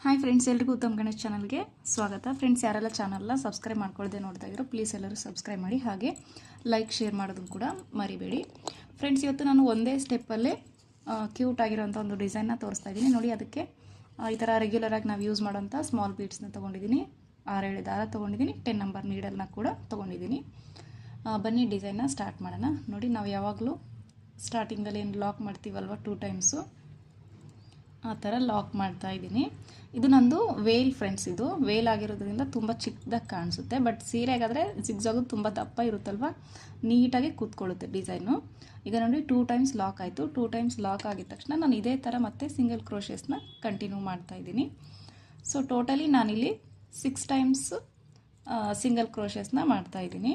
Hi friends, ಎಲ್ರಿಗೂ ಉತ್ತಮ್ ಗಣೇಶ್ ಚಾನಲ್ಗೆ ಸ್ವಾಗತ. ಫ್ರೆಂಡ್ಸ್, ಯಾರೆಲ್ಲ ಚಾನಲ್ನ ಸಬ್ಸ್ಕ್ರೈಬ್ ಮಾಡ್ಕೊಳ್ಳದೆ ನೋಡ್ತಾ ಇದ್ರು ಪ್ಲೀಸ್ ಎಲ್ಲರೂ ಸಬ್ಸ್ಕ್ರೈಬ್ ಮಾಡಿ, ಹಾಗೆ ಲೈಕ್ ಶೇರ್ ಮಾಡೋದನ್ನು ಕೂಡ ಮರಿಬೇಡಿ. ಫ್ರೆಂಡ್ಸ್, ಇವತ್ತು ನಾನು ಒಂದೇ ಸ್ಟೆಪ್ಪಲ್ಲೇ ಕ್ಯೂಟ್ ಆಗಿರೋಂಥ ಒಂದು ಡಿಸೈನ್ನ ತೋರಿಸ್ತಾ ಇದ್ದೀನಿ ನೋಡಿ. ಅದಕ್ಕೆ ಈ ಥರ ರೆಗ್ಯುಲರಾಗಿ ನಾವು ಯೂಸ್ ಮಾಡೋಂಥ ಸ್ಮಾಲ್ ಬೀಡ್ಸ್ನ ತೊಗೊಂಡಿದ್ದೀನಿ, 6 ದಾರ ತೊಗೊಂಡಿದ್ದೀನಿ, 10 ನಂಬರ್ ನೀಡಲ್ನ ಕೂಡ ತೊಗೊಂಡಿದ್ದೀನಿ. ಬನ್ನಿ ಡಿಸೈನ್ನ ಸ್ಟಾರ್ಟ್ ಮಾಡೋಣ. ನೋಡಿ, ನಾವು ಯಾವಾಗಲೂ ಸ್ಟಾರ್ಟಿಂಗಲ್ಲಿ ಏನು ಲಾಕ್ ಮಾಡ್ತೀವಲ್ವ 2 ಟೈಮ್ಸು, ಆ ಥರ ಲಾಕ್ ಮಾಡ್ತಾ ಇದ್ದೀನಿ. ಇದು ನಂದು ವೇಲ್ ಫ್ರೆಂಡ್ಸ್, ಇದು ವೇಲ್ ಆಗಿರೋದ್ರಿಂದ ತುಂಬ ಚಿಕ್ಕದಾಗಿ ಕಾಣಿಸುತ್ತೆ, ಬಟ್ ಸೀರೆಗಾದರೆ ಜಿಗ್ಜಾಗು ತುಂಬ ದಪ್ಪ ಇರುತ್ತಲ್ವ, ನೀಟಾಗಿ ಕೂತ್ಕೊಳ್ಳುತ್ತೆ ಡಿಸೈನು. ಈಗ ನೋಡಿ 2 ಟೈಮ್ಸ್ ಲಾಕ್ ಆಯಿತು. 2 ಟೈಮ್ಸ್ ಲಾಕ್ ಆಗಿದ ತಕ್ಷಣ ನಾನು ಇದೇ ಥರ ಮತ್ತೆ ಸಿಂಗಲ್ ಕ್ರೋಶೇಸ್ನ ಕಂಟಿನ್ಯೂ ಮಾಡ್ತಾ ಇದ್ದೀನಿ. ಸೊ ಟೋಟಲಿ ನಾನಿಲ್ಲಿ 6 ಟೈಮ್ಸ್ ಸಿಂಗಲ್ ಕ್ರೋಶೇಸ್ನ ಮಾಡ್ತಾ ಇದ್ದೀನಿ.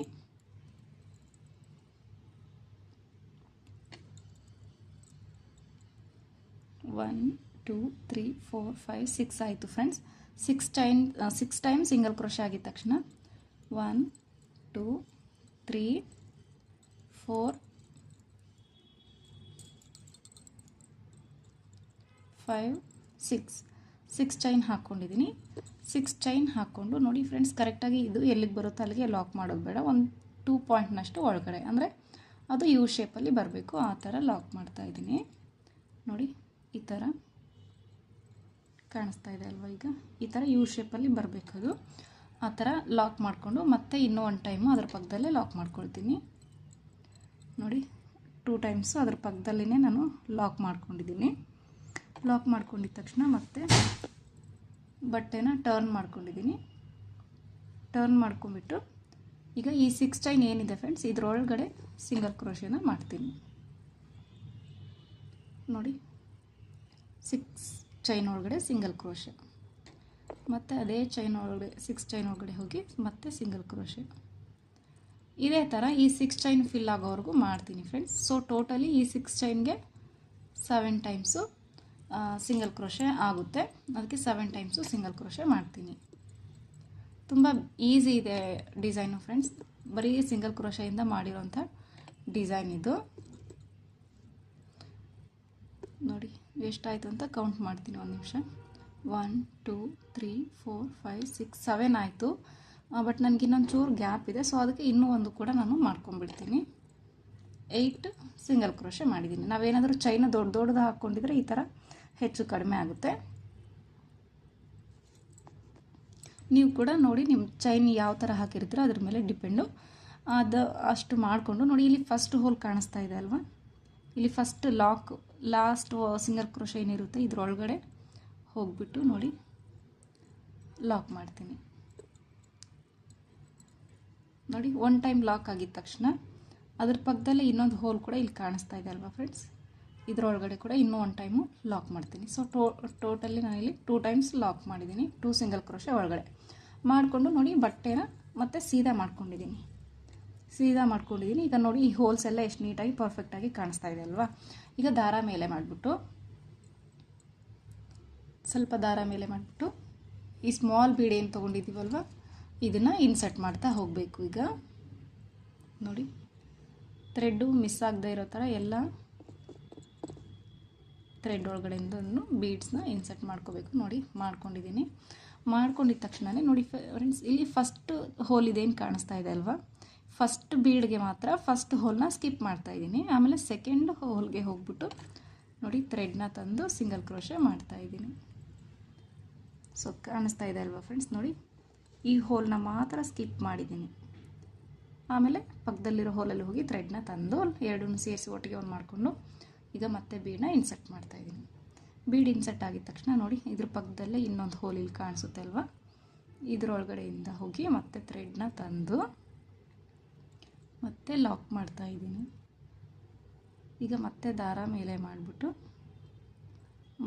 ಒನ್ 2 3 4 5 6 ಆಯಿತು ಫ್ರೆಂಡ್ಸ್. 6 ಟೈಮ್ ಸಿಂಗಲ್ ಕ್ರೋಶೆ ಆಗಿದ ತಕ್ಷಣ 1 2 3 4 5 6 ಚೈನ್ ಹಾಕ್ಕೊಂಡಿದ್ದೀನಿ. 6 ಚೈನ್ ಹಾಕ್ಕೊಂಡು ನೋಡಿ ಫ್ರೆಂಡ್ಸ್, ಕರೆಕ್ಟಾಗಿ ಇದು ಎಲ್ಲಿಗೆ ಬರುತ್ತೋ ಅಲ್ಲಿಗೆ ಲಾಕ್ ಮಾಡೋದು ಬೇಡ. ಒಂದು 2 ಪಾಯಿಂಟ್ನಷ್ಟು ಒಳಗಡೆ, ಅಂದರೆ ಅದು ಯು ಶೇಪಲ್ಲಿ ಬರಬೇಕು, ಆ ಥರ ಲಾಕ್ ಮಾಡ್ತಾ ಇದ್ದೀನಿ. ನೋಡಿ, ಈ ಥರ ಕಾಣಿಸ್ತಾ ಇದೆ ಅಲ್ವಾ? ಈಗ ಈ ಥರ ಯು ಶೇಪಲ್ಲಿ ಬರಬೇಕದು. ಆ ಥರ ಲಾಕ್ ಮಾಡಿಕೊಂಡು ಮತ್ತೆ ಇನ್ನೂ 1 ಟೈಮು ಅದ್ರ ಪಕ್ಕದಲ್ಲೇ ಲಾಕ್ ಮಾಡ್ಕೊಳ್ತೀನಿ. ನೋಡಿ, 2 ಟೈಮ್ಸು ಅದ್ರ ಪಕ್ಕದಲ್ಲೇ ನಾನು ಲಾಕ್ ಮಾಡ್ಕೊಂಡಿದ್ದೀನಿ. ಲಾಕ್ ಮಾಡ್ಕೊಂಡಿದ್ದ ತಕ್ಷಣ ಮತ್ತೆ ಬಟ್ಟೆನ ಟರ್ನ್ ಮಾಡ್ಕೊಂಡಿದ್ದೀನಿ. ಟರ್ನ್ ಮಾಡ್ಕೊಂಬಿಟ್ಟು ಈಗ ಈ 6 ಚೈನ್ ಏನಿದೆ ಫ್ರೆಂಡ್ಸ್, ಇದರೊಳಗಡೆ ಸಿಂಗಲ್ ಕ್ರೋಶೆನ ಮಾಡ್ತೀನಿ. ನೋಡಿ, 6 ಚೈನ್ ಒಳಗಡೆ ಸಿಂಗಲ್ ಕ್ರೋಶೆ, ಮತ್ತು ಅದೇ ಚೈನ್ ಒಳಗಡೆ 6 ಚೈನ್ ಒಳಗಡೆ ಹೋಗಿ ಮತ್ತೆ ಸಿಂಗಲ್ ಕ್ರೋಶೆ. ಇದೇ ಥರ ಈ 6 ಚೈನ್ ಫಿಲ್ ಆಗೋವರೆಗೂ ಮಾಡ್ತೀನಿ ಫ್ರೆಂಡ್ಸ್. ಸೊ ಟೋಟಲಿ ಈ 6 ಚೈನ್ಗೆ 7 ಟೈಮ್ಸು ಸಿಂಗಲ್ ಕ್ರೋಶೆ ಆಗುತ್ತೆ, ಅದಕ್ಕೆ 7 ಟೈಮ್ಸು ಸಿಂಗಲ್ ಕ್ರೋಶೆ ಮಾಡ್ತೀನಿ. ತುಂಬ ಈಸಿ ಇದೆ ಡಿಸೈನು ಫ್ರೆಂಡ್ಸ್, ಬರೀ ಸಿಂಗಲ್ ಕ್ರೋಶೆಯಿಂದ ಮಾಡಿರೋಂಥ ಡಿಸೈನ್ ಇದು. ನೋಡಿ ಎಷ್ಟಾಯಿತು ಅಂತ ಕೌಂಟ್ ಮಾಡ್ತೀನಿ, 1 ನಿಮಿಷ. 1 2 3 4 5 6 7 ಆಯಿತು. ಬಟ್ ನನಗೆ ಇನ್ನೊಂದು ಚೂರು ಗ್ಯಾಪ್ ಇದೆ, ಸೊ ಅದಕ್ಕೆ ಇನ್ನೂ ಒಂದು ಕೂಡ ನಾನು ಮಾಡ್ಕೊಂಡ್ಬಿಡ್ತೀನಿ. 8 ಸಿಂಗಲ್ ಕ್ರೋಶೆ ಮಾಡಿದ್ದೀನಿ. ನಾವೇನಾದರೂ ಚೈನ ದೊಡ್ಡದು ಹಾಕ್ಕೊಂಡಿದ್ರೆ ಈ ಥರ ಹೆಚ್ಚು ಕಡಿಮೆ ಆಗುತ್ತೆ. ನೀವು ಕೂಡ ನೋಡಿ, ನಿಮ್ಮ ಚೈನ್ ಯಾವ ಥರ ಹಾಕಿರ್ತೀರೋ ಅದ್ರ ಮೇಲೆ ಡಿಪೆಂಡು. ಅದು ಅಷ್ಟು ಮಾಡಿಕೊಂಡು ನೋಡಿ, ಇಲ್ಲಿ ಫಸ್ಟ್ ಹೋಲ್ ಕಾಣಿಸ್ತಾ ಇದೆ ಅಲ್ವಾ? ಇಲ್ಲಿ ಫಸ್ಟ್ ಲಾಸ್ಟ್ ಸಿಂಗಲ್ ಕ್ರೋಶೆ ಏನಿರುತ್ತೆ ಇದರೊಳಗಡೆ ಹೋಗ್ಬಿಟ್ಟು ನೋಡಿ ಲಾಕ್ ಮಾಡ್ತೀನಿ. ನೋಡಿ, 1 ಟೈಮ್ ಲಾಕ್ ಆಗಿದ ತಕ್ಷಣ ಅದ್ರ ಪಕ್ಕದಲ್ಲೇ ಇನ್ನೊಂದು ಹೋಲ್ ಕೂಡ ಇಲ್ಲಿ ಕಾಣಿಸ್ತಾ ಇದೆ ಅಲ್ವಾ ಫ್ರೆಂಡ್ಸ್? ಇದರೊಳಗಡೆ ಕೂಡ ಇನ್ನೂ 1 ಟೈಮು ಲಾಕ್ ಮಾಡ್ತೀನಿ. ಸೊ ಟೋಟಲಿ ನಾನಿಲ್ಲಿ 2 ಟೈಮ್ಸ್ ಲಾಕ್ ಮಾಡಿದ್ದೀನಿ, 2 ಸಿಂಗಲ್ ಕ್ರೋಶೆ ಒಳಗಡೆ ಮಾಡಿಕೊಂಡು ನೋಡಿ ಬಟ್ಟೆನ ಮತ್ತೆ ಸೀದಾ ಮಾಡ್ಕೊಂಡಿದ್ದೀನಿ. ಈಗ ನೋಡಿ, ಈ ಹೋಲ್ಸ್ ಎಲ್ಲ ಎಷ್ಟು ನೀಟಾಗಿ ಪರ್ಫೆಕ್ಟಾಗಿ ಕಾಣಿಸ್ತಾ ಇದೆ ಅಲ್ವಾ? ಈಗ ದಾರ ಮೇಲೆ ಮಾಡಿಬಿಟ್ಟು ಸ್ವಲ್ಪ ದಾರ ಮೇಲೆ ಮಾಡಿಬಿಟ್ಟು ಈ ಸ್ಮಾಲ್ ಬೀಡ್ ಏನು ತೊಗೊಂಡಿದ್ದೀವಲ್ವ ಇದನ್ನು ಇನ್ಸರ್ಟ್ ಮಾಡ್ತಾ ಹೋಗಬೇಕು. ಈಗ ನೋಡಿ, ಥ್ರೆಡ್ಡು ಮಿಸ್ ಆಗದೆ ಇರೋ ಥರ ಎಲ್ಲ ಥ್ರೆಡ್ ಒಳಗಡೆಯಿಂದ ಬೀಡ್ಸ್ನ ಇನ್ಸರ್ಟ್ ಮಾಡ್ಕೋಬೇಕು. ನೋಡಿ, ಮಾಡ್ಕೊಂಡಿದ್ದೀನಿ. ಮಾಡ್ಕೊಂಡಿದ್ದ ತಕ್ಷಣವೇ ನೋಡಿ ಫ್ರೆಂಡ್ಸ್, ಇಲ್ಲಿ ಫಸ್ಟ್ ಹೋಲ್ ಇದೇನು ಕಾಣಿಸ್ತಾ ಇದೆ ಅಲ್ವಾ? ಫಸ್ಟ್ ಬೀಡ್ಗೆ ಮಾತ್ರ ಫಸ್ಟ್ ಹೋಲ್ನ ಸ್ಕಿಪ್ ಮಾಡ್ತಾಯಿದ್ದೀನಿ. ಆಮೇಲೆ ಸೆಕೆಂಡ್ ಹೋಲ್ಗೆ ಹೋಗ್ಬಿಟ್ಟು ನೋಡಿ ಥ್ರೆಡ್ನ ತಂದು ಸಿಂಗಲ್ ಕ್ರೋಶೆ ಮಾಡ್ತಾಯಿದ್ದೀನಿ. ಸೊ ಕಾಣಿಸ್ತಾ ಇದೆ ಅಲ್ವಾ ಫ್ರೆಂಡ್ಸ್? ನೋಡಿ, ಈ ಹೋಲ್ನ ಮಾತ್ರ ಸ್ಕಿಪ್ ಮಾಡಿದ್ದೀನಿ. ಆಮೇಲೆ ಪಕ್ಕದಲ್ಲಿರೋ ಹೋಲಲ್ಲಿ ಹೋಗಿ ಥ್ರೆಡ್ನ ತಂದು ಎರಡನ್ನೂ ಸೇರಿಸಿ ಒಟ್ಟಿಗೆ ಒಂದು ಮಾಡಿಕೊಂಡು ಈಗ ಮತ್ತೆ ಬೀಡನ್ನ ಇನ್ಸರ್ಟ್ ಮಾಡ್ತಾಯಿದ್ದೀನಿ. ಬೀಡ್ ಇನ್ಸರ್ಟ್ ಆಗಿದ ತಕ್ಷಣ ನೋಡಿ, ಇದ್ರ ಪಕ್ಕದಲ್ಲೇ ಇನ್ನೊಂದು ಹೋಲ್ ಇಲ್ಲಿ ಕಾಣಿಸುತ್ತೆ ಅಲ್ವಾ? ಇದರೊಳಗಡೆಯಿಂದ ಹೋಗಿ ಮತ್ತೆ ಥ್ರೆಡ್ನ ತಂದು ಮತ್ತೆ ಲಾಕ್ ಮಾಡ್ತಾ ಇದ್ದೀನಿ. ಈಗ ಮತ್ತೆ ದಾರ ಮೇಲೆ ಮಾಡಿಬಿಟ್ಟು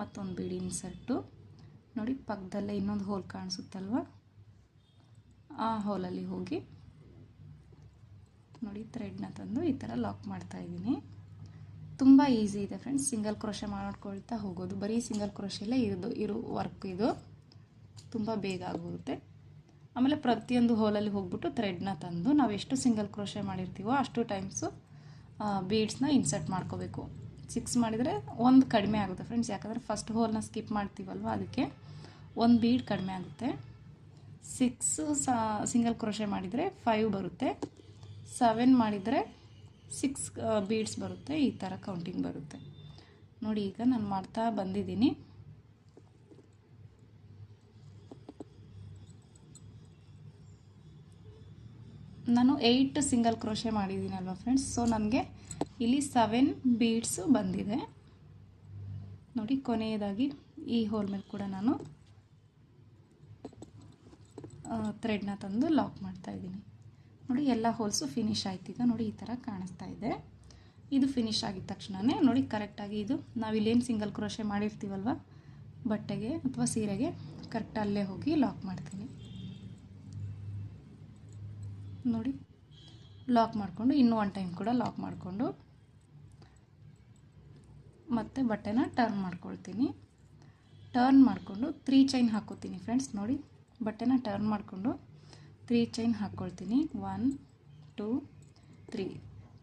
ಮತ್ತೊಂದು ಬೀಡ್ ಇನ್ಸರ್ಟು ನೋಡಿ, ಪಕ್ಕದಲ್ಲೇ ಇನ್ನೊಂದು ಹೋಲ್ ಕಾಣಿಸುತ್ತಲ್ವ, ಆ ಹೋಲಲ್ಲಿ ಹೋಗಿ ನೋಡಿ ಥ್ರೆಡ್ನ ತಂದು ಈ ಥರ ಲಾಕ್ ಮಾಡ್ತಾ ಇದ್ದೀನಿ. ತುಂಬ ಈಸಿ ಇದೆ ಫ್ರೆಂಡ್ಸ್, ಸಿಂಗಲ್ ಕ್ರೋಶೆ ಮಾಡ್ಕೊಳ್ತಾ ಹೋಗೋದು. ಬರೀ ಸಿಂಗಲ್ ಕ್ರೋಶೆಲ್ಲೇ ಇರೋ ವರ್ಕ್ ಇದು, ತುಂಬ ಬೇಗ ಆಗೋಗುತ್ತೆ. ಆಮೇಲೆ ಪ್ರತಿಯೊಂದು ಹೋಲಲ್ಲಿ ಹೋಗ್ಬಿಟ್ಟು ಥ್ರೆಡ್ನ ತಂದು ನಾವು ಎಷ್ಟು ಸಿಂಗಲ್ ಕ್ರೋಶೆ ಮಾಡಿರ್ತೀವೋ ಅಷ್ಟು ಟೈಮ್ಸು ಬೀಡ್ಸ್ನ ಇನ್ಸರ್ಟ್ ಮಾಡ್ಕೋಬೇಕು. 6 ಮಾಡಿದರೆ 1 ಕಡಿಮೆ ಆಗುತ್ತೆ ಫ್ರೆಂಡ್ಸ್, ಯಾಕಂದರೆ ಫಸ್ಟ್ ಹೋಲ್ನ ಸ್ಕಿಪ್ ಮಾಡ್ತೀವಲ್ವ, ಅದಕ್ಕೆ ಒಂದು ಬೀಡ್ ಕಡಿಮೆ ಆಗುತ್ತೆ. 6 ಸಿಂಗಲ್ ಕ್ರೋಶೆ ಮಾಡಿದರೆ 5 ಬರುತ್ತೆ, 7 ಮಾಡಿದರೆ 6 ಬೀಡ್ಸ್ ಬರುತ್ತೆ. ಈ ಥರ ಕೌಂಟಿಂಗ್ ಬರುತ್ತೆ ನೋಡಿ. ಈಗ ನಾನು ಮಾಡ್ತಾ ಬಂದಿದ್ದೀನಿ. ನಾನು 8 ಸಿಂಗಲ್ ಕ್ರೋಶೆ ಮಾಡಿದ್ದೀನಿ ಅಲ್ವಾ ಫ್ರೆಂಡ್ಸ್. ಸೊ ನನಗೆ ಇಲ್ಲಿ 7 ಬೀಡ್ಸು ಬಂದಿದೆ ನೋಡಿ. ಕೊನೆಯದಾಗಿ ಈ ಹೋಲ್ ಮೇಲೆ ಕೂಡ ನಾನು ಥ್ರೆಡ್ನ ತಂದು ಲಾಕ್ ಮಾಡ್ತಾ ಇದ್ದೀನಿ ನೋಡಿ. ಎಲ್ಲ ಹೋಲ್ಸು ಫಿನಿಶ್ ಆಯ್ತು. ಈಗ ನೋಡಿ ಈ ಥರ ಕಾಣಿಸ್ತಾ ಇದೆ. ಇದು ಫಿನಿಶ್ ಆಗಿದ ತಕ್ಷಣವೇ ನೋಡಿ ಕರೆಕ್ಟಾಗಿ ಇದು ನಾವಿಲ್ಲೇನು ಸಿಂಗಲ್ ಕ್ರೋಶೆ ಮಾಡಿರ್ತೀವಲ್ವ ಬಟ್ಟೆಗೆ ಅಥವಾ ಸೀರೆಗೆ, ಕರೆಕ್ಟ್ ಅಲ್ಲೇ ಹೋಗಿ ಲಾಕ್ ಮಾಡ್ತೀನಿ ನೋಡಿ. ಲಾಕ್ ಮಾಡಿಕೊಂಡು ಇನ್ನೂ ಒಂದು ಟೈಮ್ ಕೂಡ ಲಾಕ್ ಮಾಡಿಕೊಂಡು ಮತ್ತೆ ಬಟ್ಟೆನ ಟರ್ನ್ ಮಾಡ್ಕೊಳ್ತೀನಿ. ಟರ್ನ್ ಮಾಡಿಕೊಂಡು 3 ಚೈನ್ ಹಾಕ್ಕೋತೀನಿ ಫ್ರೆಂಡ್ಸ್ ನೋಡಿ. ಬಟ್ಟೆನ ಟರ್ನ್ ಮಾಡಿಕೊಂಡು 3 ಚೈನ್ ಹಾಕ್ಕೊಳ್ತೀನಿ. 1 2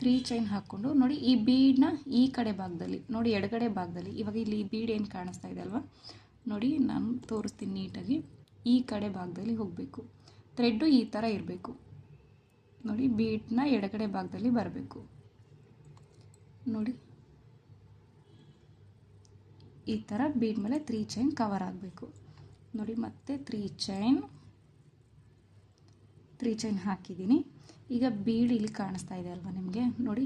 3 ಚೈನ್ ಹಾಕ್ಕೊಂಡು ನೋಡಿ ಈ ಬೀಡನ್ನ ಈ ಕಡೆ ಭಾಗದಲ್ಲಿ ನೋಡಿ, ಎಡಗಡೆ ಭಾಗದಲ್ಲಿ ಇವಾಗ ಇಲ್ಲಿ ಈ ಬೀಡ್ ಏನು ಕಾಣಿಸ್ತಾ ಇದೆ ಅಲ್ವಾ ನೋಡಿ, ನಾನು ತೋರಿಸ್ತೀನಿ ನೀಟಾಗಿ. ಈ ಕಡೆ ಭಾಗದಲ್ಲಿ ಹೋಗಬೇಕು, ಥ್ರೆಡ್ಡು ಈ ಥರ ಇರಬೇಕು ನೋಡಿ. ಬೀಡನ್ನ ಎಡಗಡೆ ಭಾಗದಲ್ಲಿ ಬರಬೇಕು ನೋಡಿ. ಈ ಥರ ಬೀಡ್ ಮೇಲೆ 3 ಚೈನ್ ಕವರ್ ಆಗಬೇಕು ನೋಡಿ. ಮತ್ತೆ 3 ಚೈನ್ ಹಾಕಿದ್ದೀನಿ. ಈಗ ಬೀಡ್ ಇಲ್ಲಿ ಕಾಣಿಸ್ತಾ ಇದೆ ಅಲ್ವಾ ನಿಮಗೆ ನೋಡಿ,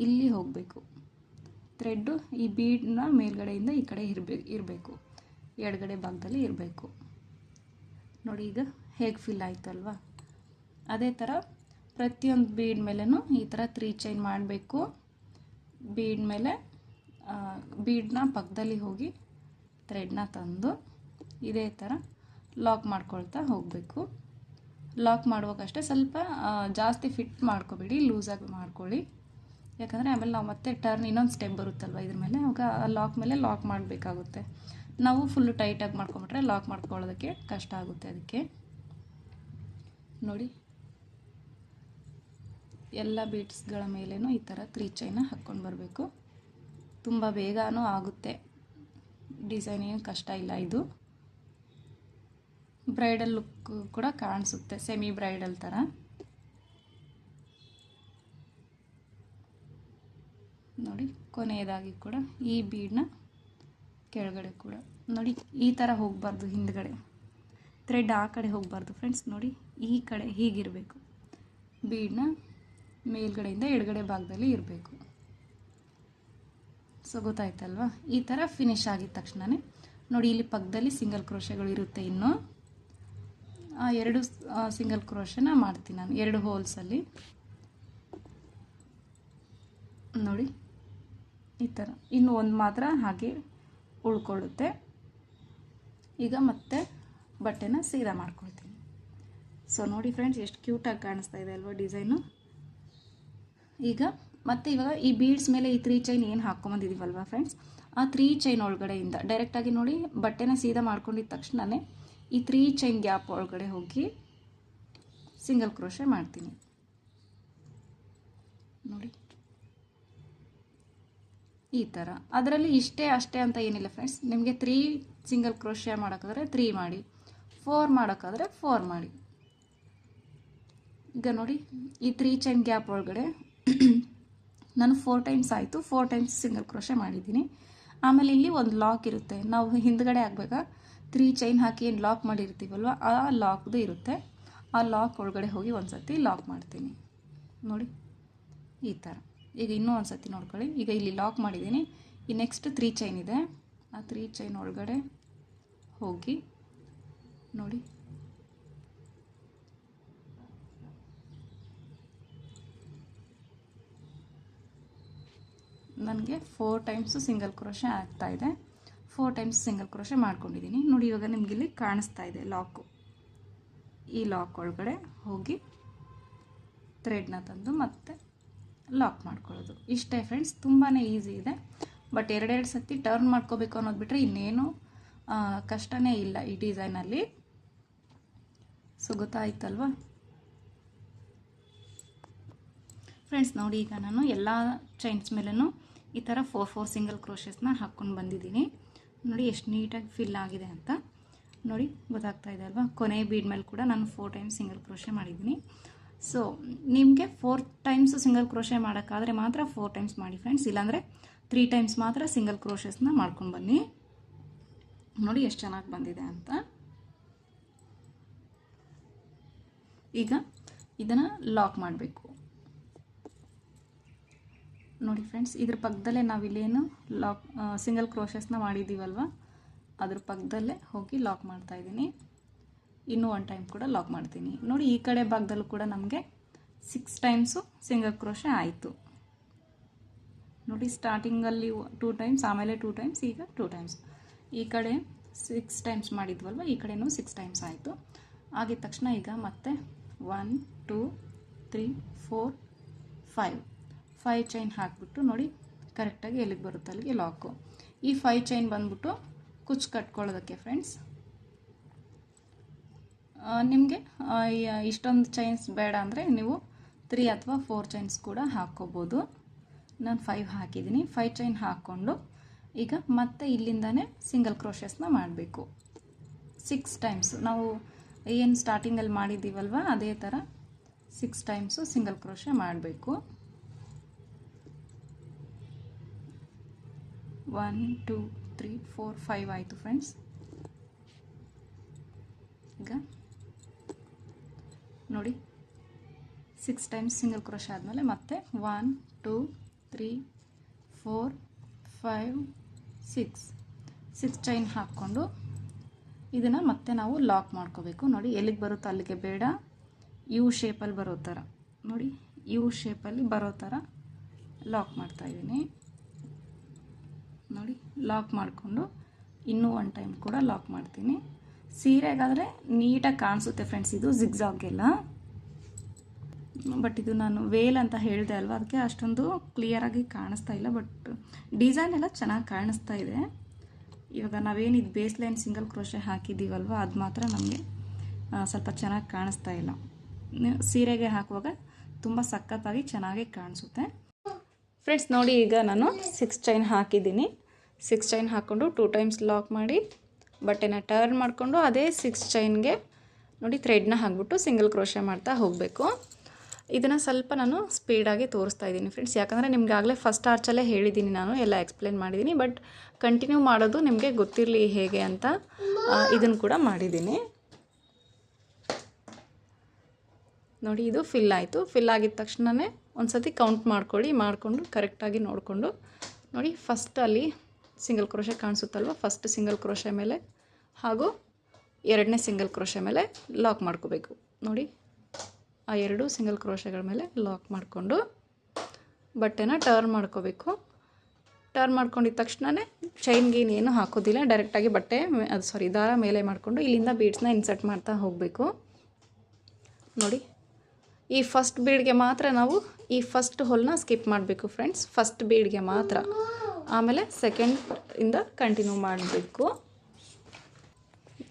ಇಲ್ಲಿ ಹೋಗಬೇಕು ಥ್ರೆಡ್ಡು. ಈ ಬೀಡನ್ನ ಮೇಲ್ಗಡೆಯಿಂದ ಈ ಕಡೆ ಇರಬೇಕು, ಎಡಗಡೆ ಭಾಗದಲ್ಲಿ ಇರಬೇಕು ನೋಡಿ. ಈಗ ಹೇಗೆ ಫಿಲ್ ಆಯಿತು ಅಲ್ವಾ. ಅದೇ ಥರ ಪ್ರತಿಯೊಂದು ಬೀಡ್ ಮೇಲೂ ಈ ಥರ 3 ಚೈನ್ ಮಾಡಬೇಕು. ಬೀಡ್ ಮೇಲೆ ಬೀಡನ್ನ ಪಕ್ಕದಲ್ಲಿ ಹೋಗಿ ಥ್ರೆಡ್ನ ತಂದು ಇದೇ ಥರ ಲಾಕ್ ಮಾಡ್ಕೊಳ್ತಾ ಹೋಗಬೇಕು. ಲಾಕ್ ಮಾಡುವಾಗಷ್ಟೇ ಸ್ವಲ್ಪ ಜಾಸ್ತಿ ಫಿಟ್ ಮಾಡ್ಕೊಬೇಡಿ, ಲೂಸಾಗಿ ಮಾಡ್ಕೊಳ್ಳಿ. ಯಾಕಂದರೆ ಆಮೇಲೆ ನಾವು ಮತ್ತೆ ಟರ್ನ್ ಇನ್ನೊಂದು ಸ್ಟೆಪ್ ಬರುತ್ತಲ್ವ ಇದ್ರ ಮೇಲೆ, ಆವಾಗ ಲಾಕ್ ಮೇಲೆ ಲಾಕ್ ಮಾಡಬೇಕಾಗುತ್ತೆ. ನಾವು ಫುಲ್ಲು ಟೈಟಾಗಿ ಮಾಡ್ಕೊಂಬಿಟ್ರೆ ಲಾಕ್ ಮಾಡ್ಕೊಳ್ಳೋದಕ್ಕೆ ಕಷ್ಟ ಆಗುತ್ತೆ. ಅದಕ್ಕೆ ನೋಡಿ ಎಲ್ಲ ಬೀಡ್ಸ್ಗಳ ಮೇಲೇನೂ ಈ ಥರ 3 ಚೈನ ಹಾಕ್ಕೊಂಡು ಬರಬೇಕು. ತುಂಬ ಬೇಗನೂ ಆಗುತ್ತೆ, ಡಿಸೈನ್ ಏನು ಕಷ್ಟ ಇಲ್ಲ. ಇದು ಬ್ರೈಡಲ್ ಲುಕ್ ಕೂಡ ಕಾಣಿಸುತ್ತೆ, ಸೆಮಿ ಬ್ರೈಡಲ್ ಥರ ನೋಡಿ. ಕೊನೆಯದಾಗಿ ಕೂಡ ಈ ಬೀಡನ್ನ ಕೆಳಗಡೆ ಕೂಡ ನೋಡಿ ಈ ಥರ ಹೋಗಬಾರ್ದು, ಹಿಂದ್ಗಡೆ ಥ್ರೆಡ್ ಆ ಕಡೆ ಹೋಗಬಾರ್ದು ಫ್ರೆಂಡ್ಸ್ ನೋಡಿ. ಈ ಕಡೆ ಹೀಗಿರಬೇಕು, ಬೀಡನ್ನ ಮೇಲ್ಗಡೆಯಿಂದ ಎಡಗಡೆ ಭಾಗದಲ್ಲಿ ಇರಬೇಕು. ಸೊ ಗೊತ್ತಾಯ್ತಲ್ವಾ. ಈ ಥರ ಫಿನಿಶ್ ಆಗಿದ ತಕ್ಷಣವೇ ನೋಡಿ ಇಲ್ಲಿ ಪಕ್ಕದಲ್ಲಿ ಸಿಂಗಲ್ ಕ್ರೋಶೆಗಳು ಇರುತ್ತೆ. ಇನ್ನು ಆ 2 ಸಿಂಗಲ್ ಕ್ರೋಶೆನ ಮಾಡ್ತೀನಿ ನಾನು 2 ಹೋಲ್ಸಲ್ಲಿ ನೋಡಿ. ಈ ಥರ ಇನ್ನು ಒಂದು ಮಾತ್ರ ಹಾಗೆ ಉಳ್ಕೊಳ್ಳುತ್ತೆ. ಈಗ ಮತ್ತೆ ಬಟ್ಟೆನ ಸೀದಾ ಮಾಡ್ಕೊಳ್ತೀನಿ. ಸೊ ನೋಡಿ ಫ್ರೆಂಡ್ಸ್, ಎಷ್ಟು ಕ್ಯೂಟಾಗಿ ಕಾಣಿಸ್ತಾ ಇದೆ ಅಲ್ವಾ ಡಿಸೈನು. ಈಗ ಮತ್ತೆ ಇವಾಗ ಈ ಬೀಡ್ಸ್ ಮೇಲೆ ಈ 3 ಚೈನ್ ಏನು ಹಾಕ್ಕೊಂಬಂದಿದ್ದೀವಲ್ವ ಫ್ರೆಂಡ್ಸ್, ಆ 3 ಚೈನ್ ಒಳಗಡೆಯಿಂದ ಡೈರೆಕ್ಟಾಗಿ ನೋಡಿ ಬಟ್ಟೆನ ಸೀದಾ ಮಾಡ್ಕೊಂಡಿದ್ದ ತಕ್ಷಣವೇ ಈ 3 ಚೈನ್ ಗ್ಯಾಪ್ ಒಳಗಡೆ ಹೋಗಿ ಸಿಂಗಲ್ ಕ್ರೋಶೆ ಮಾಡ್ತೀನಿ ನೋಡಿ. ಈ ಥರ ಅದರಲ್ಲಿ ಇಷ್ಟೇ ಅಷ್ಟೇ ಅಂತ ಏನಿಲ್ಲ ಫ್ರೆಂಡ್ಸ್. ನಿಮಗೆ 3 ಸಿಂಗಲ್ ಕ್ರೋಶೆ ಮಾಡೋಕ್ಕಾದ್ರೆ 3 ಮಾಡಿ, 4 ಮಾಡೋಕ್ಕಾದ್ರೆ 4 ಮಾಡಿ. ಈಗ ನೋಡಿ ಈ 3 ಚೈನ್ ಗ್ಯಾಪ್ ಒಳಗಡೆ ನಾನು 4 ಟೈಮ್ಸ್ ಆಯಿತು, 4 ಟೈಮ್ಸ್ ಸಿಂಗಲ್ ಕ್ರೋಶೆ ಮಾಡಿದ್ದೀನಿ. ಆಮೇಲೆ ಇಲ್ಲಿ ಒಂದು ಲಾಕ್ ಇರುತ್ತೆ, ನಾವು ಹಿಂದ್ಗಡೆ ಆಗಬೇಕಾ 3 ಚೈನ್ ಹಾಕಿ ಏನು ಲಾಕ್ ಮಾಡಿರ್ತೀವಲ್ವ ಆ ಲಾಕ್ದು ಇರುತ್ತೆ. ಆ ಲಾಕ್ ಒಳಗಡೆ ಹೋಗಿ ಒಂದು ಸತಿ ಲಾಕ್ ಮಾಡ್ತೀನಿ ನೋಡಿ ಈ ಥರ. ಈಗ ಇನ್ನೂ ಒಂದು ಸತಿ ನೋಡ್ಕೊಳ್ಳಿ. ಈಗ ಇಲ್ಲಿ ಲಾಕ್ ಮಾಡಿದ್ದೀನಿ, ಈ ನೆಕ್ಸ್ಟ್ 3 ಚೈನ್ ಇದೆ, ಆ 3 ಚೈನ್ ಒಳಗಡೆ ಹೋಗಿ ನೋಡಿ ನನಗೆ 4 ಟೈಮ್ಸು ಸಿಂಗಲ್ ಕ್ರೋಶೆ ಆಗ್ತಾಯಿದೆ. 4 ಟೈಮ್ಸ್ ಸಿಂಗಲ್ ಕ್ರೋಶೆ ಮಾಡ್ಕೊಂಡಿದ್ದೀನಿ ನೋಡಿ. ಇವಾಗ ನಿಮ್ಗೆ ಇಲ್ಲಿ ಕಾಣಿಸ್ತಾ ಇದೆ ಲಾಕು. ಈ ಲಾಕ್ ಒಳಗಡೆ ಹೋಗಿ ಥ್ರೆಡ್ನ ತಂದು ಮತ್ತೆ ಲಾಕ್ ಮಾಡ್ಕೊಳ್ಳೋದು. ಇಷ್ಟೇ ಫ್ರೆಂಡ್ಸ್, ತುಂಬಾ ಈಸಿ ಇದೆ. ಬಟ್ 2 ಸತಿ ಟರ್ನ್ ಮಾಡ್ಕೋಬೇಕು ಅನ್ನೋದು ಬಿಟ್ಟರೆ ಇನ್ನೇನು ಕಷ್ಟನೇ ಇಲ್ಲ ಈ ಡಿಸೈನಲ್ಲಿ. So ಗೊತ್ತಾಯ್ತಲ್ವ friends. ನೋಡಿ ಈಗ ನಾನು ಎಲ್ಲ ಚೈನ್ಸ್ ಮೇಲೂ ಈ ಥರ 4 ಸಿಂಗಲ್ ಕ್ರೋಶೆಸ್ನ ಹಾಕ್ಕೊಂಡು ಬಂದಿದ್ದೀನಿ ನೋಡಿ, ಎಷ್ಟು ನೀಟಾಗಿ ಫಿಲ್ ಆಗಿದೆ ಅಂತ. ನೋಡಿ ಗೊತ್ತಾಗ್ತಾ ಇದೆ ಅಲ್ವಾ, ಕೊನೆ ಬೀಡ್ ಮೇಲೆ ಕೂಡ ನಾನು 4 ಟೈಮ್ಸ್ ಸಿಂಗಲ್ ಕ್ರೋಶೆ ಮಾಡಿದ್ದೀನಿ. ಸೊ ನಿಮಗೆ 4 ಟೈಮ್ಸ್ ಸಿಂಗಲ್ ಕ್ರೋಶೆ ಮಾಡೋಕ್ಕಾದರೆ ಮಾತ್ರ 4 ಟೈಮ್ಸ್ ಮಾಡಿ ಫ್ರೆಂಡ್ಸ್, ಇಲ್ಲಾಂದರೆ 3 ಟೈಮ್ಸ್ ಮಾತ್ರ ಸಿಂಗಲ್ ಕ್ರೋಶಸ್ನ ಮಾಡ್ಕೊಂಡು ಬನ್ನಿ. ನೋಡಿ ಎಷ್ಟು ಚೆನ್ನಾಗಿ ಬಂದಿದೆ ಅಂತ. ಈಗ ಇದನ್ನು ಲಾಕ್ ಮಾಡಬೇಕು. ನೋಡಿ ಫ್ರೆಂಡ್ಸ್, ಇದ್ರ ಪಕ್ಕದಲ್ಲೇ ನಾವಿಲ್ಲೇನು ಲಾಕ್ ಸಿಂಗಲ್ ಕ್ರೋಶಸ್ನ ಮಾಡಿದ್ದೀವಲ್ವ, ಅದ್ರ ಪಕ್ಕದಲ್ಲೇ ಹೋಗಿ ಲಾಕ್ ಮಾಡ್ತಾ ಇದ್ದೀನಿ. ಇನ್ನೂ 1 ಟೈಮ್ ಕೂಡ ಲಾಕ್ ಮಾಡ್ತೀನಿ. ನೋಡಿ ಈ ಕಡೆ ಭಾಗದಲ್ಲೂ ಕೂಡ ನಮಗೆ 6 ಟೈಮ್ಸು ಸಿಂಗಲ್ ಕ್ರೋಶೆ ಆಯಿತು. ನೋಡಿ ಸ್ಟಾರ್ಟಿಂಗಲ್ಲಿ 2 ಟೈಮ್ಸ್, ಆಮೇಲೆ 2 ಟೈಮ್ಸ್, ಈಗ 2 ಟೈಮ್ಸ್. ಈ ಕಡೆ 6 ಟೈಮ್ಸ್ ಮಾಡಿದ್ವಲ್ವ, ಈ ಕಡೆನೂ 6 ಟೈಮ್ಸ್ ಆಯಿತು. ಆಗಿದ ತಕ್ಷಣ ಈಗ ಮತ್ತೆ 1 2 3 4 5 ಚೈನ್ ಹಾಕಿಬಿಟ್ಟು ನೋಡಿ ಕರೆಕ್ಟಾಗಿ ಎಲ್ಲಿಗೆ ಬರುತ್ತೆ ಅಲ್ಲಿಗೆ ಲಾಕು. ಈ 5 ಚೈನ್ ಬಂದ್ಬಿಟ್ಟು ಕುಚ್ಚು ಕಟ್ಕೊಳ್ಳೋದಕ್ಕೆ ಫ್ರೆಂಡ್ಸ್. ನಿಮಗೆ ಇಷ್ಟೊಂದು ಚೈನ್ಸ್ ಬೇಡ ಅಂದರೆ ನೀವು 3 ಅಥವಾ 4 ಚೈನ್ಸ್ ಕೂಡ ಹಾಕ್ಕೋಬೋದು. ನಾನು 5 ಹಾಕಿದ್ದೀನಿ. 5 ಚೈನ್ ಹಾಕ್ಕೊಂಡು ಈಗ ಮತ್ತೆ ಇಲ್ಲಿಂದನೇ ಸಿಂಗಲ್ ಕ್ರೋಶಸ್ನ ಮಾಡಬೇಕು 6 ಟೈಮ್ಸು. ನಾವು ಏನು ಸ್ಟಾರ್ಟಿಂಗಲ್ಲಿ ಮಾಡಿದ್ದೀವಲ್ವ ಅದೇ ಥರ 6 ಟೈಮ್ಸು ಸಿಂಗಲ್ ಕ್ರೋಶೆ ಮಾಡಬೇಕು. 1 2 3 4 5 ಆಯಿತು ಫ್ರೆಂಡ್ಸ್. ಈಗ ನೋಡಿ 6 ಟೈಮ್ಸ್ ಸಿಂಗಲ್ ಕ್ರೋಶೆ ಆದಮೇಲೆ ಮತ್ತೆ 1 2 3 4 5 6 ಚೈನ್ ಹಾಕ್ಕೊಂಡು ಇದನ್ನು ಮತ್ತೆ ನಾವು ಲಾಕ್ ಮಾಡ್ಕೋಬೇಕು. ನೋಡಿ ಎಲ್ಲಿಗೆ ಬರುತ್ತೋ ಅಲ್ಲಿಗೆ ಬೇಡ, ಯು ಶೇಪಲ್ಲಿ ಬರೋ ಥರ ನೋಡಿ, ಯು ಶೇಪಲ್ಲಿ ಬರೋ ಥರ ಲಾಕ್ ಮಾಡ್ತಾಯಿದ್ದೀನಿ. ನೋಡಿ ಲಾಕ್ ಮಾಡಿಕೊಂಡು ಇನ್ನೂ 1 ಟೈಮ್ ಕೂಡ ಲಾಕ್ ಮಾಡ್ತೀನಿ. ಸೀರೆಗಾದರೆ ನೀಟಾಗಿ ಕಾಣಿಸುತ್ತೆ ಫ್ರೆಂಡ್ಸ್, ಇದು ಜಿಗ್ಜಾಗೆಲ್ಲ. ಬಟ್ ಇದು ನಾನು ವೇಲ್ ಅಂತ ಹೇಳಿದೆ ಅಲ್ವಾ, ಅದಕ್ಕೆ ಅಷ್ಟೊಂದು ಕ್ಲಿಯರಾಗಿ ಕಾಣಿಸ್ತಾ ಇಲ್ಲ. ಬಟ್ ಡಿಸೈನ್ ಎಲ್ಲ ಚೆನ್ನಾಗಿ ಕಾಣಿಸ್ತಾ ಇದೆ. ಇವಾಗ ನಾವೇನು ಇದು ಬೇಸ್ ಲೈನ್ ಸಿಂಗಲ್ ಕ್ರೋಶೆ ಹಾಕಿದ್ದೀವಲ್ವ ಅದು ಮಾತ್ರ ನಮಗೆ ಸ್ವಲ್ಪ ಚೆನ್ನಾಗಿ ಕಾಣಿಸ್ತಾ ಇಲ್ಲ. ಸೀರೆಗೆ ಹಾಕುವಾಗ ತುಂಬ ಸಖತ್ತಾಗಿ ಚೆನ್ನಾಗಿ ಕಾಣಿಸುತ್ತೆ ಫ್ರೆಂಡ್ಸ್. ನೋಡಿ ಈಗ ನಾನು 6 ಚೈನ್ ಹಾಕಿದ್ದೀನಿ. 6 ಚೈನ್ ಹಾಕ್ಕೊಂಡು 2 ಟೈಮ್ಸ್ ಲಾಕ್ ಮಾಡಿ ಬಟ್ಟೆನ ಟರ್ನ್ ಮಾಡಿಕೊಂಡು ಅದೇ 6 ಚೈನ್ಗೆ ನೋಡಿ ಥ್ರೆಡ್ನ ಹಾಕ್ಬಿಟ್ಟು ಸಿಂಗಲ್ ಕ್ರೋಶೆ ಮಾಡ್ತಾ ಹೋಗಬೇಕು. ಇದನ್ನು ಸ್ವಲ್ಪ ನಾನು ಸ್ಪೀಡಾಗಿ ತೋರಿಸ್ತಾ ಇದ್ದೀನಿ ಫ್ರೆಂಡ್ಸ್, ಯಾಕಂದರೆ ನಿಮ್ಗೆ ಆಗಲೇ ಫಸ್ಟ್ ಆರ್ಚಲ್ಲೇ ಹೇಳಿದ್ದೀನಿ, ನಾನು ಎಲ್ಲ ಎಕ್ಸ್ಪ್ಲೇನ್ ಮಾಡಿದ್ದೀನಿ. ಬಟ್ ಕಂಟಿನ್ಯೂ ಮಾಡೋದು ನಿಮಗೆ ಗೊತ್ತಿರಲಿ ಹೇಗೆ ಅಂತ ಇದನ್ನು ಕೂಡ ಮಾಡಿದ್ದೀನಿ. ನೋಡಿ ಇದು ಫಿಲ್ ಆಯಿತು. ಫಿಲ್ ಆಗಿದ ತಕ್ಷಣವೇ ಒಂದು ಸತಿ ಕೌಂಟ್ ಮಾಡ್ಕೊಳ್ಳಿ, ಮಾಡಿಕೊಂಡು ಕರೆಕ್ಟಾಗಿ ನೋಡಿಕೊಂಡು ನೋಡಿ ಫಸ್ಟ್ ಅಲ್ಲಿ ಸಿಂಗಲ್ ಕ್ರೋಶೆ ಕಾಣಿಸುತ್ತಲ್ವ, ಫಸ್ಟ್ ಸಿಂಗಲ್ ಕ್ರೋಶೆ ಮೇಲೆ ಹಾಗೂ 2ನೇ ಸಿಂಗಲ್ ಕ್ರೋಶೆ ಮೇಲೆ ಲಾಕ್ ಮಾಡ್ಕೋಬೇಕು. ನೋಡಿ ಆ 2 ಸಿಂಗಲ್ ಕ್ರೋಶೆಗಳ ಮೇಲೆ ಲಾಕ್ ಮಾಡಿಕೊಂಡು ಬಟ್ಟೆನ ಟರ್ನ್ ಮಾಡ್ಕೋಬೇಕು. ಟರ್ನ್ ಮಾಡ್ಕೊಂಡಿದ್ದ ತಕ್ಷಣವೇ ಚೈನ್ಗೇನು ಏನು ಹಾಕೋದಿಲ್ಲ, ಡೈರೆಕ್ಟಾಗಿ ದಾರ ಮೇಲೆ ಮಾಡಿಕೊಂಡು ಇಲ್ಲಿಂದ ಬೀಡ್ಸ್ನ ಇನ್ಸರ್ಟ್ ಮಾಡ್ತಾ ಹೋಗಬೇಕು. ನೋಡಿ ಈ ಫಸ್ಟ್ ಬೀಡ್ಗೆ ಮಾತ್ರ ನಾವು ಈ ಫಸ್ಟ್ ಹೋಲ್ನ ಸ್ಕಿಪ್ ಮಾಡಬೇಕು ಫ್ರೆಂಡ್ಸ್, ಫಸ್ಟ್ ಬೀಡ್ಗೆ ಮಾತ್ರ. ಆಮೇಲೆ ಸೆಕೆಂಡಿಂದ ಕಂಟಿನ್ಯೂ ಮಾಡಬೇಕು.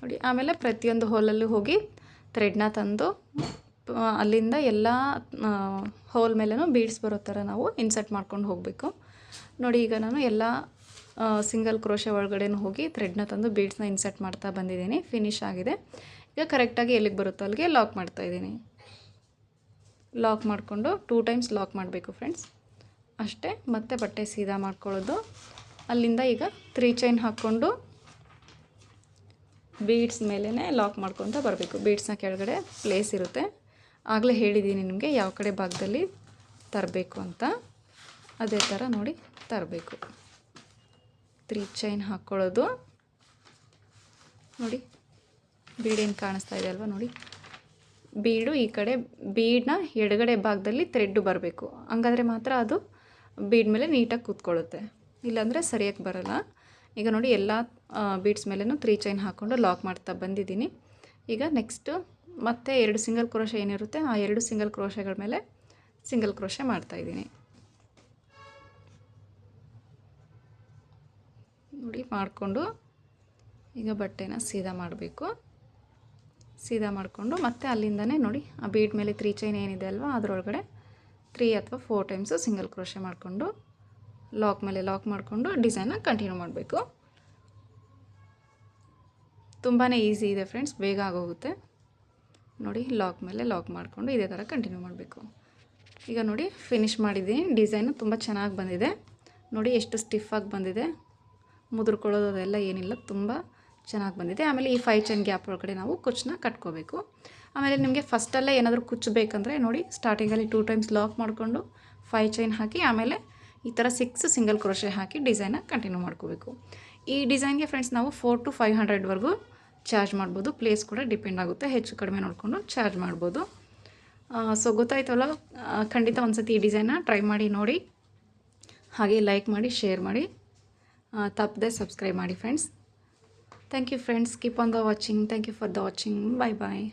ನೋಡಿ ಆಮೇಲೆ ಪ್ರತಿಯೊಂದು ಹೋಲಲ್ಲೂ ಹೋಗಿ ಥ್ರೆಡ್ನ ತಂದು ಅಲ್ಲಿಂದ ಎಲ್ಲ ಹೋಲ್ ಮೇಲೂ ಬೀಡ್ಸ್ ಬರೋ ಥರ ನಾವು ಇನ್ಸರ್ಟ್ ಮಾಡ್ಕೊಂಡು ಹೋಗಬೇಕು. ನೋಡಿ ಈಗ ನಾನು ಎಲ್ಲ ಸಿಂಗಲ್ ಕ್ರೋಶೆ ಒಳಗಡೆನೂ ಹೋಗಿ ಥ್ರೆಡ್ನ ತಂದು ಬೀಡ್ಸ್ನ ಇನ್ಸರ್ಟ್ ಮಾಡ್ತಾ ಬಂದಿದ್ದೀನಿ. ಫಿನಿಶ್ ಆಗಿದೆ. ಈಗ ಕರೆಕ್ಟಾಗಿ ಎಲ್ಲಿಗೆ ಬರುತ್ತೋ ಅಲ್ಲಿಗೆ ಲಾಕ್ ಮಾಡ್ತಾಯಿದ್ದೀನಿ. ಲಾಕ್ ಮಾಡಿಕೊಂಡು 2 ಟೈಮ್ಸ್ ಲಾಕ್ ಮಾಡಬೇಕು ಫ್ರೆಂಡ್ಸ್, ಅಷ್ಟೇ. ಮತ್ತೆ ಬಟ್ಟೆ ಸೀದಾ ಮಾಡ್ಕೊಳ್ಳೋದು. ಅಲ್ಲಿಂದ ಈಗ 3 ಚೈನ್ ಹಾಕ್ಕೊಂಡು ಬೀಡ್ಸ್ ಮೇಲೇ ಲಾಕ್ ಮಾಡ್ಕೊತ ಬರಬೇಕು. ಬೀಡ್ಸ್ನ ಕೆಳಗಡೆ ಪ್ಲೇಸ್ ಇರುತ್ತೆ, ಆಗಲೇ ಹೇಳಿದ್ದೀನಿ ನಿಮಗೆ ಯಾವ ಕಡೆ ಭಾಗದಲ್ಲಿ ತರಬೇಕು ಅಂತ. ಅದೇ ಥರ ನೋಡಿ ತರಬೇಕು. 3 ಚೈನ್ ಹಾಕ್ಕೊಳ್ಳೋದು. ನೋಡಿ ಬೀಡೇನು ಕಾಣಿಸ್ತಾ ಇದೆ ಅಲ್ವಾ, ನೋಡಿ ಬೀಡು ಈ ಕಡೆ, ಬೀಡನ್ನ ಎಡಗಡೆ ಭಾಗದಲ್ಲಿ ಥ್ರೆಡ್ಡು ಬರಬೇಕು, ಹಂಗಾದರೆ ಮಾತ್ರ ಅದು ಬೀಡ್ ಮೇಲೆ ನೀಟಾಗಿ ಕೂತ್ಕೊಳ್ಳುತ್ತೆ, ಇಲ್ಲಾಂದರೆ ಸರಿಯಾಗಿ ಬರೋಲ್ಲ. ಈಗ ನೋಡಿ ಎಲ್ಲ ಬೀಡ್ಸ್ ಮೇಲೂ 3 ಚೈನ್ ಹಾಕ್ಕೊಂಡು ಲಾಕ್ ಮಾಡ್ತಾ ಬಂದಿದ್ದೀನಿ. ಈಗ ನೆಕ್ಸ್ಟು ಮತ್ತೆ 2 ಸಿಂಗಲ್ ಕ್ರೋಶೆ ಏನಿರುತ್ತೆ ಆ 2 ಸಿಂಗಲ್ ಕ್ರೋಶೆಗಳ ಮೇಲೆ ಸಿಂಗಲ್ ಕ್ರೋಶೆ ಮಾಡ್ತಾಯಿದ್ದೀನಿ. ನೋಡಿ ಮಾಡಿಕೊಂಡು ಈಗ ಬಟ್ಟೆನ ಸೀದಾ ಮಾಡಬೇಕು. ಸೀದಾ ಮಾಡಿಕೊಂಡು ಮತ್ತೆ ಅಲ್ಲಿಂದನೇ ನೋಡಿ ಆ ಬೀಡ್ ಮೇಲೆ 3 ಚೈನ್ ಏನಿದೆ ಅಲ್ವಾ ಅದರೊಳಗಡೆ 3 ಅಥವಾ 4 ಟೈಮ್ಸು ಸಿಂಗಲ್ ಕ್ರೋಶೆ ಮಾಡಿಕೊಂಡು ಲಾಕ್ ಮೇಲೆ ಲಾಕ್ ಮಾಡಿಕೊಂಡು ಡಿಸೈನ್ನ ಕಂಟಿನ್ಯೂ ಮಾಡಬೇಕು. ತುಂಬಾ ಈಸಿ ಇದೆ ಫ್ರೆಂಡ್ಸ್, ಬೇಗ ಆಗೋಗುತ್ತೆ ನೋಡಿ. ಲಾಕ್ ಮೇಲೆ ಲಾಕ್ ಮಾಡಿಕೊಂಡು ಇದೇ ಥರ ಕಂಟಿನ್ಯೂ ಮಾಡಬೇಕು. ಈಗ ನೋಡಿ ಫಿನಿಷ್ ಮಾಡಿದ್ದೀನಿ. ಡಿಸೈನು ತುಂಬ ಚೆನ್ನಾಗಿ ಬಂದಿದೆ ನೋಡಿ, ಎಷ್ಟು ಸ್ಟಿಫಾಗಿ ಬಂದಿದೆ, ಮುದುರ್ಕೊಳ್ಳೋದು ಅದೆಲ್ಲ ಏನಿಲ್ಲ, ತುಂಬ ಚೆನ್ನಾಗಿ ಬಂದಿದೆ. ಆಮೇಲೆ ಈ 5 ಚೈನ್ ಗ್ಯಾಪ್ ಒಳಗಡೆ ನಾವು ಕುಚ್ಚನ್ನ ಕಟ್ಕೋಬೇಕು. ಆಮೇಲೆ ನಿಮಗೆ ಫಸ್ಟಲ್ಲೇ ಏನಾದರೂ ಕುಚ್ಚು ಬೇಕಂದರೆ ನೋಡಿ, ಸ್ಟಾರ್ಟಿಂಗಲ್ಲಿ 2 ಟೈಮ್ಸ್ ಲಾಕ್ ಮಾಡಿಕೊಂಡು 5 ಚೈನ್ ಹಾಕಿ ಆಮೇಲೆ ಈ ಥರ 6 ಸಿಂಗಲ್ ಕ್ರೋಶೆ ಹಾಕಿ ಡಿಸೈನ ಕಂಟಿನ್ಯೂ ಮಾಡ್ಕೋಬೇಕು. ಈ ಡಿಸೈನ್ಗೆ ಫ್ರೆಂಡ್ಸ್ ನಾವು 400 to 500ವರೆಗೂ ಚಾರ್ಜ್ ಮಾಡ್ಬೋದು. ಪ್ಲೇಸ್ ಕೂಡ ಡಿಪೆಂಡ್ ಆಗುತ್ತೆ, ಹೆಚ್ಚು ಕಡಿಮೆ ನೋಡಿಕೊಂಡು ಚಾರ್ಜ್ ಮಾಡ್ಬೋದು. ಸೊ ಗೊತ್ತಾಯ್ತಲ್ಲ, ಖಂಡಿತ ಒಂದು ಸತಿ ಈ ಡಿಸೈನ್ನ ಟ್ರೈ ಮಾಡಿ ನೋಡಿ. ಹಾಗೆ ಲೈಕ್ ಮಾಡಿ, ಶೇರ್ ಮಾಡಿ, ತಪ್ಪದೆ ಸಬ್ಸ್ಕ್ರೈಬ್ ಮಾಡಿ friends. Thank you friends, keep on the watching. Thank you for the watching. Bye bye.